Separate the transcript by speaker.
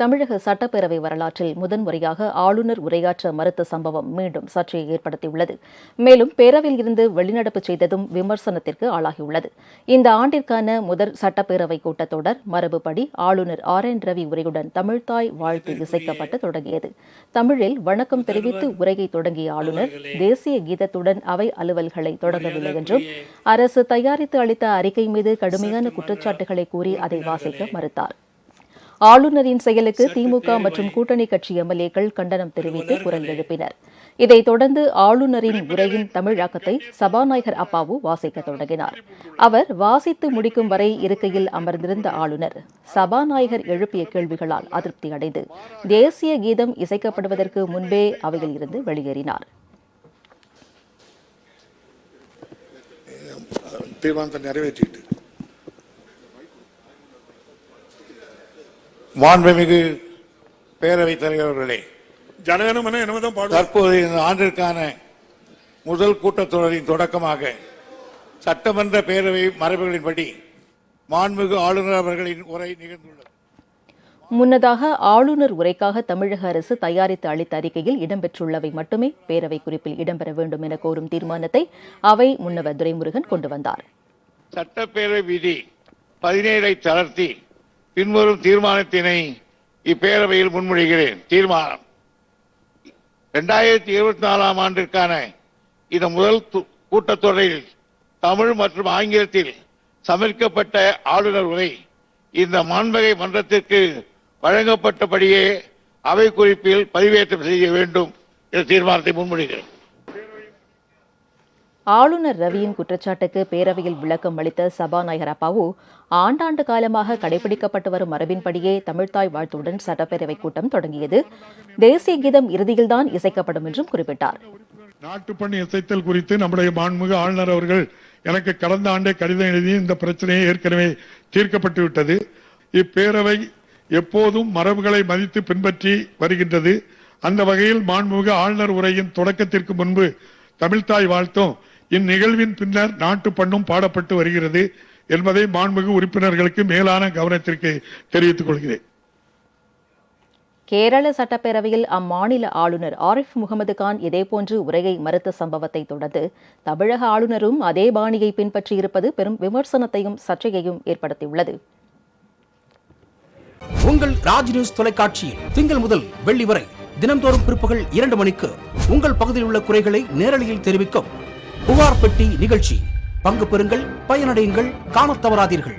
Speaker 1: தமிழக சட்டப்பேரவை வரலாற்றில் முதன்முறையாக ஆளுநர் உரையாற்ற மறுத்த சம்பவம் மீண்டும் சர்ச்சையை ஏற்படுத்தியுள்ளது. மேலும் பேரவையில் இருந்து வெளிநடப்பு செய்ததும் விமர்சனத்திற்கு ஆளாகியுள்ளது. இந்த ஆண்டிற்கான முதல் சட்டப்பேரவை கூட்டத்தொடர் மரபுப்படி ஆளுநர் RN ரவி உரையுடன் தமிழ்த்தாய் வாழ்த்து இசைக்கப்பட்டு தொடங்கியது. தமிழில் வணக்கம் தெரிவித்து உரையை தொடங்கிய ஆளுநர் தேசிய கீதத்துடன் அவை அலுவல்களை தொடங்கவில்லை என்றும் அரசு தயாரித்து அளித்த அறிக்கை மீது கடுமையான குற்றச்சாட்டுகளை கூறி அதை வாசிக்க மறுத்தார். ஆளுநரின் செயலுக்கு திமுக மற்றும் கூட்டணி கட்சி எம்எல்ஏக்கள் கண்டனம் தெரிவித்து குரல் எழுப்பினர். இதைத் தொடர்ந்து ஆளுநரின் உரையின் தமிழாக்கத்தை சபாநாயகர் அப்பாவு வாசிக்க தொடங்கினார். அவர் வாசித்து முடிக்கும் வரை இருக்கையில் அமர்ந்திருந்த ஆளுநர் சபாநாயகர் எழுப்பிய கேள்விகளால் அதிருப்தி அடைந்து தேசிய கீதம் இசைக்கப்படுவதற்கு முன்பே அவையில் இருந்து வெளியேறினார்.
Speaker 2: மாண்புமிகு பேரவைத் தலைவர் அவர்களே,
Speaker 3: தற்போது
Speaker 2: இந்த ஆண்டிற்கான முதல் கூட்டத்தொடரின் தொடக்கமாக சட்டமன்ற பேரவை மரபுகளின்படி மாண்புமிகு ஆளுநர் அவர்களின் உரை நிகழ்ந்துள்ளது.
Speaker 1: முன்னதாக ஆளுநர் உரைக்காக தமிழக அரசு தயாரித்து அளித்த அறிக்கையில் இடம்பெற்றுள்ளவை மட்டுமே பேரவை குறிப்பில் இடம்பெற வேண்டும் என கோரும் தீர்மானத்தை அவை முன்னவர் துரைமுருகன் கொண்டு வந்தார்.
Speaker 2: சட்டப்பேரவை விதி 17 தளர்த்தி பின்வரும் தீர்மானத்தினை இப்பேரவையில் முன்மொழிகிறேன். தீர்மானம்: 2024 ஆண்டிற்கான இந்த முதல் கூட்டத்தொடரில் தமிழ் மற்றும் ஆங்கிலத்தில் சமர்ப்பிக்கப்பட்ட ஆளுநர் உரை இந்த மாண்புமிகு மன்றத்திற்கு வழங்கப்பட்டபடியே அவை குறிப்பில் பதிவேற்றம் செய்ய வேண்டும் என்ற தீர்மானத்தை முன்மொழிகிறேன்.
Speaker 1: ஆளுநர் ரவியின் குற்றச்சாட்டுக்கு பேரவையில் விளக்கம் அளித்த சபாநாயகர் அப்பாவு ஆண்டாண்டு காலமாக கடைபிடிக்கப்பட்டு வரும் மரபின்படியே தமிழ்த்தாய் வாழ்த்துடன் சட்டப்பேரவை கூட்டம் தொடங்கியது. தேசிய கீதம் இறுதியில்தான் இசைக்கப்படும் என்றும் குறிப்பிட்டார்.
Speaker 3: நாட்டுப்பண் இசைத்தல் குறித்து நம்முடைய மாண்புமிகு ஆளுநர் அவர்கள் எனக்கு கடந்த ஆண்டே கடிதம் எழுதி இந்த பிரச்சனையை ஏற்கனவே தீர்க்கப்பட்டு விட்டது. இப்பேரவை எப்போதும் மரபுகளை மதித்து பின்பற்றி வருகின்றது. அந்த வகையில் மாண்புமிகு ஆளுநர் உரையின் தொடக்கத்திற்கு முன்பு தமிழ்த்தாய் வாழ்த்தும் இந்நிகழ்வின் பின்னர் நாட்டு பண்ணும் பாடப்பட்டு வருகிறது என்பதை மாண்புமிகு உறுப்பினர்களுக்கு மேலான கவனத்திற்கு தெரிவித்துக் கொள்கிறேன்.
Speaker 1: கேரள சட்டப்பேரவையில் அம்மாநில ஆளுநர் ஆரிஃப் முகமது கான் இதேபோன்று உரையை மறுத்த சம்பவத்தை தொடர்ந்து தமிழக ஆளுநரும் அதே பாணியை பின்பற்றியிருப்பது பெரும் விமர்சனத்தையும் சர்ச்சையையும் ஏற்படுத்தியுள்ளது.
Speaker 4: உங்கள் ராஜ் நியூஸ் தொலைக்காட்சியில் திங்கள் முதல் வெள்ளி வரை தினந்தோறும் பிற்பகல் 2 மணிக்கு உங்கள் பகுதியில் உள்ள குறைகளை நேரலையில் தெரிவிக்கும் புகார் பெட்டி நிகழ்ச்சி. பங்கு பெறுங்கள், பயனடையுங்கள், காணத் தவறாதீர்கள்.